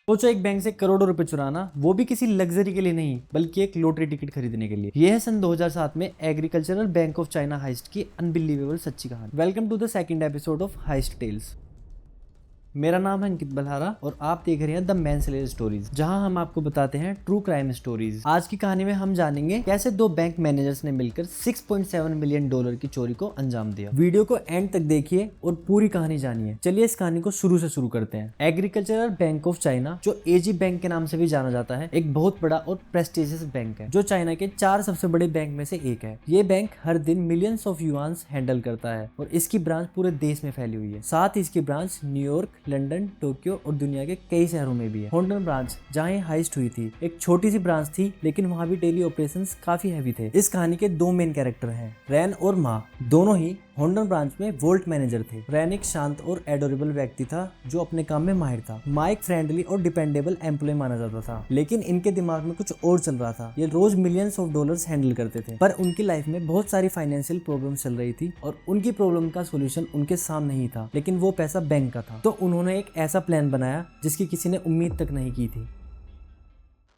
सोचो एक बैंक से करोड़ों रुपए चुराना, वो भी किसी लग्जरी के लिए नहीं बल्कि एक लॉटरी टिकट खरीदने के लिए। यह है सन 2007 में agricultural bank of China heist की अनबिलीवेबल सच्ची कहानी। Welcome to the second episode of heist tales. मेरा नाम है अंकित बलहारा और आप देख रहे हैं द मैन स्लेयर स्टोरीज, जहां हम आपको बताते हैं ट्रू क्राइम स्टोरीज। आज की कहानी में हम जानेंगे कैसे दो बैंक मैनेजर्स ने मिलकर 6.7 मिलियन डॉलर की चोरी को अंजाम दिया। वीडियो को एंड तक देखिए और पूरी कहानी जानिए। चलिए इस कहानी को शुरू से शुरू करते हैं। एग्रीकल्चरल बैंक ऑफ चाइना, जो एजी बैंक के नाम से भी जाना जाता है, एक बहुत बड़ा और प्रेस्टिजियस बैंक है जो चाइना के 4 सबसे बड़े बैंक में से एक है। ये बैंक हर दिन मिलियंस ऑफ युआन्स हैंडल करता है और इसकी ब्रांच पूरे देश में फैली हुई है। साथ ही इसकी ब्रांच न्यूयॉर्क, लंदन, टोक्यो और दुनिया के कई शहरों में भी है। होंडन ब्रांच, जहां ये हाइस्ट हुई थी, एक छोटी सी ब्रांच थी, लेकिन वहां भी डेली ऑपरेशंस काफी हैवी थे। इस कहानी के दो मेन कैरेक्टर हैं, रैन और मा। दोनों ही होंडन ब्रांच में वोल्ट मैनेजर थे। रैन एक शांत और एडोरेबल व्यक्ति था जो अपने काम में माहिर था। मा एक फ्रेंडली और डिपेंडेबल एम्प्लॉय माना जाता था, लेकिन इनके दिमाग में कुछ और चल रहा था। ये रोज मिलियंस ऑफ डॉलर्स हैंडल करते थे, पर उनकी लाइफ में बहुत सारी फाइनेंशियल प्रॉब्लम्स चल रही थी और उनकी प्रॉब्लम का सोल्यूशन उनके सामने ही था, लेकिन वो पैसा बैंक का था। तो उन्होंने एक ऐसा प्लान बनाया जिसकी किसी ने उम्मीद तक नहीं की थी।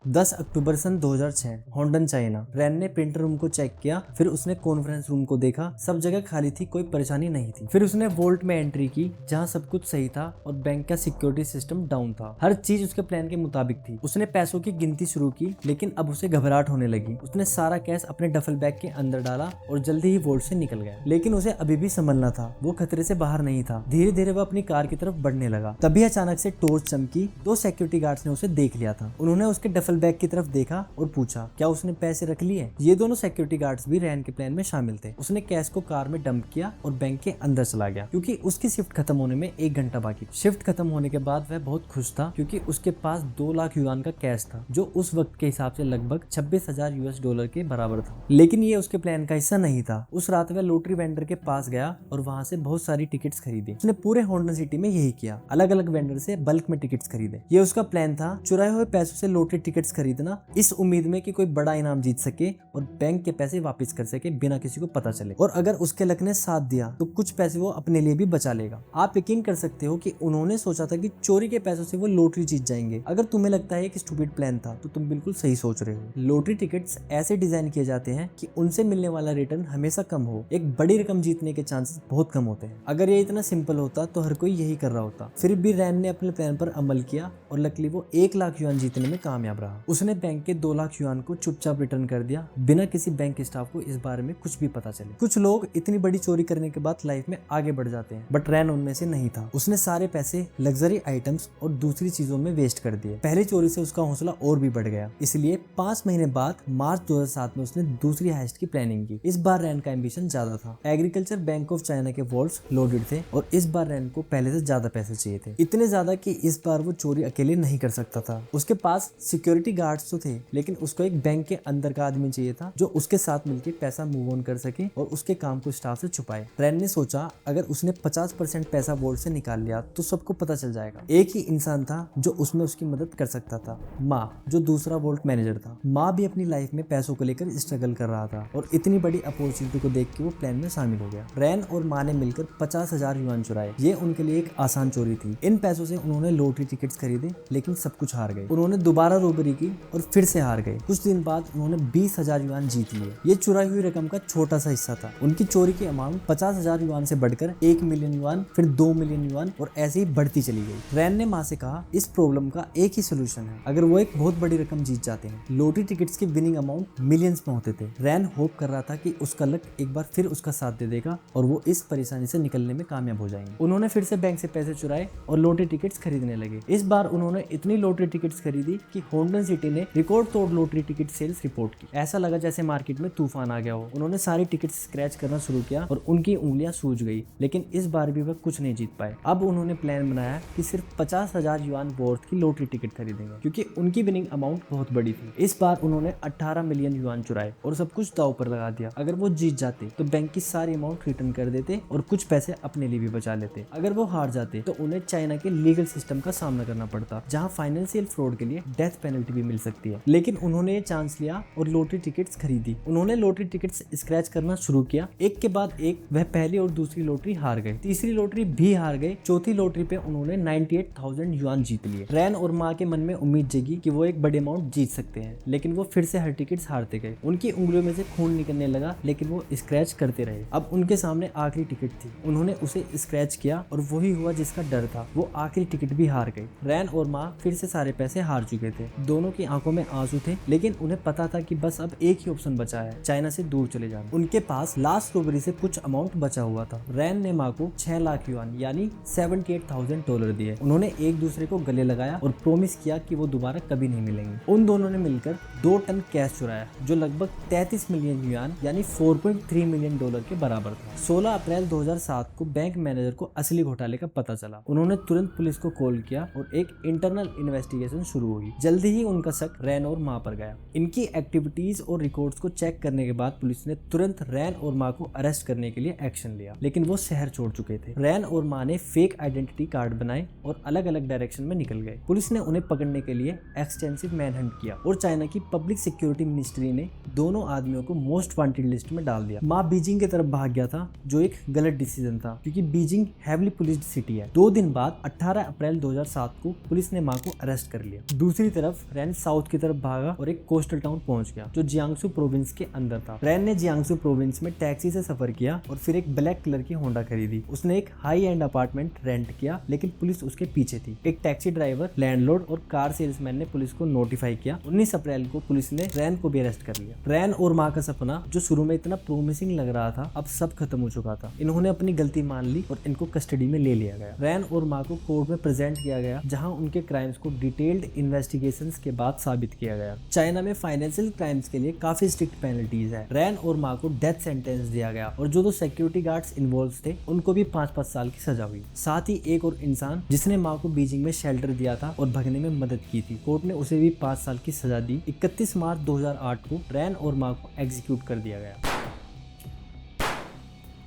10 अक्टूबर सन 2006, होंडन चाइना। रैन ने प्रिंटर रूम को चेक किया, फिर उसने कॉन्फ्रेंस रूम को देखा। सब जगह खाली थी, कोई परेशानी नहीं थी। फिर उसने वोल्ट में एंट्री की, जहां सब कुछ सही था और बैंक का सिक्योरिटी सिस्टम डाउन था। हर चीज उसके प्लान के मुताबिक थी। उसने पैसों की गिनती शुरू की, लेकिन अब उसे घबराहट होने लगी। उसने सारा कैश अपने डफल बैग के अंदर डाला और जल्दी ही वोल्ट से निकल गया। लेकिन उसे अभी भी संभलना था, वो खतरे से बाहर नहीं था। धीरे धीरे वह अपनी कार की तरफ बढ़ने लगा। तभी अचानक से टॉर्च चमकी। 2 सिक्योरिटी गार्ड्स ने उसे देख लिया था। उन्होंने उसके डफल बैग की तरफ देखा और पूछा, क्या उसने पैसे रख लिए? ये दोनों सिक्योरिटी गार्ड्स भी रैन के प्लान में शामिल थे। उसने कैश को कार में डंप किया और बैंक के अंदर चला गया, क्योंकि उसकी शिफ्ट खत्म होने में 1 घंटा बाकी। शिफ्ट खत्म होने के बाद वह बहुत खुश था, क्योंकि उसके पास 2 लाख युआन का कैश था, जो उस वक्त के हिसाब से लगभग 26,000 US डॉलर के बराबर था। लेकिन ये उसके प्लान का हिस्सा नहीं था। उस रात वह लॉटरी वेंडर के पास गया और वहां से बहुत सारी टिकट्स खरीदी। उसने पूरे होंडन सिटी में यही किया, अलग अलग वेंडर से बल्क में टिकट्स खरीदे। ये उसका प्लान था, चुराए हुए पैसों से लॉटरी टिकट्स खरीदना, इस उम्मीद में कि कोई बड़ा इनाम जीत सके और बैंक के पैसे वापस कर सके बिना किसी को पता चले। और अगर उसके लक ने साथ दिया तो कुछ पैसे वो अपने लिए भी बचा लेगा। आप यकीन कर सकते हो कि उन्होंने सोचा था कि चोरी के पैसों से वो लॉटरी जीत जाएंगे। अगर तुम्हें लगता है कि स्टूपिड प्लान था, तो तुम बिल्कुल सही सोच रहे हो। लॉटरी टिकट्स ऐसे डिजाइन किए जाते हैं कि उनसे मिलने वाला रिटर्न हमेशा कम हो। एक बड़ी रकम जीतने के चांसेस बहुत कम होते हैं। अगर ये इतना सिंपल होता तो हर कोई यही कर रहा होता। फिर भी रैन ने अपने प्लान पर अमल किया और लकीली वो 1 लाख युआन जीतने में कामयाब रहा। उसने बैंक के 2 लाख युआन को चुपचाप रिटर्न कर दिया, बिना किसी बैंक स्टाफ को इस बारे में कुछ भी पता चले। कुछ लोग इतनी बड़ी चोरी करने के बाद लाइफ में आगे बढ़ जाते हैं, बट रैन उनमें से नहीं था। उसने सारे पैसे लग्जरी आइटम्स और दूसरी चीजों में वेस्ट कर दिए। पहली चोरी से उसका हौसला और भी बढ़ गया, इसलिए 5 महीने बाद मार्च 2007 में उसने दूसरी हाइस्ट की प्लानिंग की। इस बार रैन का एम्बिशन ज्यादा था। एग्रीकल्चर बैंक ऑफ चाइना के वॉल्ट्स लोडेड थे और इस बार रैन को पहले से ज्यादा पैसे चाहिए थे, इतने ज्यादा कि इस बार वो चोरी अकेले नहीं कर सकता था। उसके पास सिक्योरिटी गार्ड्स तो थे, लेकिन उसको एक बैंक के अंदर का आदमी चाहिए था जो उसके साथ मिलकर पैसा मूव ऑन कर सके और उसके काम को स्टाफ से छुपाए। रैन ने सोचा, अगर उसने 50% पैसा वोल्ट से निकाल लिया तो सबको पता चल जाएगा। एक ही इंसान था जो उसमें उसकी मदद कर सकता था, माँ, जो दूसरा वोल्ट मैनेजर था। माँ भी अपनी लाइफ में पैसों को लेकर स्ट्रगल कर रहा था और इतनी बड़ी अपॉर्चुनिटी को देख के वो प्लान में शामिल हो गया। रैन और माँ ने मिलकर 50,000 युआन चुराए। ये उनके लिए एक आसान चोरी थी। इन पैसों से उन्होंने लॉटरी टिकट्स खरीदे, लेकिन सब कुछ हार गए। उन्होंने दोबारा रॉबरी की और फिर से हार गए। कुछ दिन बाद उन्होंने 20,000 युआन जीत लिए। ये चुराई हुई रकम का छोटा सा हिस्सा था। उनकी चोरी की अमाउंट 50,000 युआन से बढ़कर 1 मिलियन युआन, फिर 2 मिलियन युआन और ऐसे ही बढ़ती चली गई। रैन ने माँ से कहा, इस प्रॉब्लम का एक ही सोल्यूशन है, अगर वो एक बहुत बड़ी रकम जीत जाते हैं। लॉटरी टिकट्स की विनिंग अमाउंट मिलियंस में होते थे। रैन होप कर रहा था कि उसका लक एक बार फिर उसका साथ दे देगा और वो इस परेशानी से निकलने में कामयाब हो जाएंगे। उन्होंने फिर से बैंक से पैसे चुराए और लॉटरी टिकट्स खरीदने लगे। इस बार उन्होंने इतनी लॉटरी टिकट्स खरीदी कि होंडन सिटी ने रिकॉर्ड तोड़ लॉटरी टिकट सेल्स रिपोर्ट की। ऐसा लगा जैसे मार्केट में तूफान आ गया हो। उन्होंने सारी टिकट स्क्रैच करना शुरू किया और उनकी उंगलियां सूज गई, लेकिन इस बार भी वह कुछ नहीं जीत पाए। अब उन्होंने प्लान बनाया कि सिर्फ 50,000 युआन वर्थ की लॉटरी टिकट खरीदेंगे, क्योंकि उनकी विनिंग अमाउंट बहुत बड़ी थी। इस बार उन्होंने 18 मिलियन युआन चुराए और सब कुछ दांव पर लगा दिया। अगर वो जीत जाते तो बैंक की सारी अमाउंट रिटर्न कर देते और कुछ पैसे अपने लिए भी बचा लेते। अगर वो हार जाते तो उन्हें चाइना के लीगल सिस्टम का सामना करना पड़ता, जहाँ फाइनेंशियल फ्रॉड के लिए डेथ पेनल्टी पेनल्टी भी मिल सकती है। लेकिन उन्होंने ये चांस लिया और लॉटरी टिकट्स खरीदी। उन्होंने लॉटरी टिकट्स स्क्रैच करना शुरू किया। एक के बाद एक वह पहली और दूसरी लॉटरी हार गए, तीसरी लॉटरी भी हार गए। चौथी लॉटरी पे उन्होंने 98,000 युआन जीत लिए। रैन और माँ के मन में उम्मीद जगी कि वो एक बड़े अमाउंट जीत सकते हैं, लेकिन वो फिर से हर टिकट्स हारते गए। उनकी उंगलियों में से खून निकलने लगा, लेकिन वो स्क्रैच करते रहे। अब उनके सामने आखिरी टिकट थी, उन्होंने उसे स्क्रैच किया और वही हुआ जिसका डर था, वो आखिरी टिकट भी हार गई। रैन और माँ फिर से सारे पैसे हार चुके थे। दोनों की आंखों में आंसू थे, लेकिन उन्हें पता था कि बस अब एक ही ऑप्शन बचा है, चाइना से दूर चले जाना। उनके पास लास्ट रोबरी से कुछ अमाउंट बचा हुआ था। रैन ने माँ को 6 लाख युआन यानी $78,000 दिए। उन्होंने एक दूसरे को गले लगाया और प्रॉमिस किया कि वो दोबारा कभी नहीं मिलेंगे। उन दोनों ने मिलकर 2 टन कैश चुराया, जो लगभग 33 मिलियन युआन यानी $4.3 मिलियन के बराबर था। 16 अप्रैल 2007 को बैंक मैनेजर को असली घोटाले का पता चला। उन्होंने तुरंत पुलिस को कॉल किया और एक इंटरनल इन्वेस्टिगेशन शुरू हुई। जल्दी ही उनका शक रैन और माँ पर गया। इनकी एक्टिविटीज और रिकॉर्ड्स को चेक करने के बाद पुलिस ने तुरंत रैन और माँ को अरेस्ट करने के लिए एक्शन लिया, लेकिन वो शहर छोड़ चुके थे। रैन और माँ ने फेक आइडेंटिटी कार्ड बनाए और अलग अलग डायरेक्शन में निकल गए। पुलिस ने उन्हें पकड़ने के लिए एक्सटेंसिव मैनहंट किया और चाइना की पब्लिक सिक्योरिटी मिनिस्ट्री ने दोनों आदमियों को मोस्ट वांटेड लिस्ट में डाल दिया। माँ बीजिंग की तरफ भाग गया था, जो एक गलत डिसीजन था क्योंकि बीजिंग हेवली पुलिस्ड सिटी है। 2 दिन बाद 18 अप्रैल 2007 को पुलिस ने माँ को अरेस्ट कर लिया। दूसरी तरफ रैन साउथ की तरफ भागा और एक कोस्टल टाउन पहुंच गया जो जियांगसू प्रोविंस के अंदर था। रैन ने जियांगसू प्रोविंस में टैक्सी से सफर किया और फिर एक ब्लैक कलर की होंडा खरीदी। उसने एक हाई एंड अपार्टमेंट रेंट किया, लेकिन पुलिस उसके पीछे थी। एक टैक्सी ड्राइवर, लैंडलॉर्ड और कार सेल्समैन ने पुलिस को नोटिफाई किया। 19 अप्रैल को पुलिस ने रैन को भी अरेस्ट कर लिया। रैन और माँ का सपना जो शुरू में इतना प्रोमिसिंग लग रहा था, अब सब खत्म हो चुका था। इन्होंने अपनी गलती मान ली और इनको कस्टडी में ले लिया गया। रैन और माँ को कोर्ट में प्रेजेंट किया गया, जहां उनके क्राइम्स को डिटेल्ड इन्वेस्टिगेशंस के बाद साबित किया गया। चाइना में फाइनेंशियल क्राइम्स के लिए काफी स्ट्रिक्ट पेनल्टीज है। रैन और माँ को डेथ सेंटेंस दिया गया और जो 2 सिक्योरिटी गार्ड्स इन्वॉल्व थे उनको भी 5-5 साल की सजा हुई। साथ ही एक और इंसान जिसने माँ को बीजिंग में शेल्टर दिया था और भगने में मदद की थी, कोर्ट ने उसे भी 5 साल की सजा दी। 31 मार्च 2008 को रैन और माँ को एग्जीक्यूट कर दिया गया।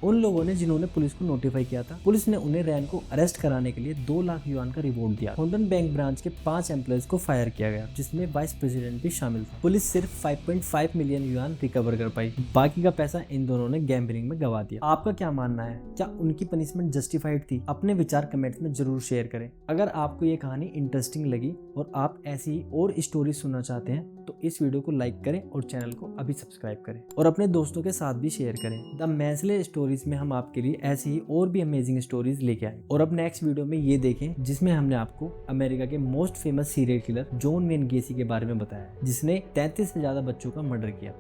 उन लोगों ने जिन्होंने पुलिस को नोटिफाई किया था, पुलिस ने उन्हें रैन को अरेस्ट कराने के लिए 2 लाख युआन का रिवॉर्ड दिया। होंडन बैंक ब्रांच के 5 एम्प्लॉयज को फायर किया गया, जिसमें वाइस प्रेसिडेंट भी शामिल था। पुलिस सिर्फ 5.5 मिलियन युआन रिकवर कर पाई, बाकी का पैसा इन दोनों ने गैम्बलिंग में गवा दिया। आपका क्या मानना है, क्या उनकी पनिशमेंट जस्टिफाइड थी? अपने विचार कमेंट्स में जरूर शेयर करें। अगर आपको ये कहानी इंटरेस्टिंग लगी और आप ऐसी और स्टोरी सुनना चाहते हैं तो इस वीडियो को लाइक करें और चैनल को अभी सब्सक्राइब करें और अपने दोस्तों के साथ भी शेयर करें। द मैंसले स्टोरीज में हम आपके लिए ऐसी ही और भी अमेजिंग स्टोरीज लेके आए। और अब नेक्स्ट वीडियो में ये देखें जिसमें हमने आपको अमेरिका के most famous serial killer John Wayne Gacy के बारे में बताया, जिसने 33 से ज्यादा बच्चों का मर्डर किया।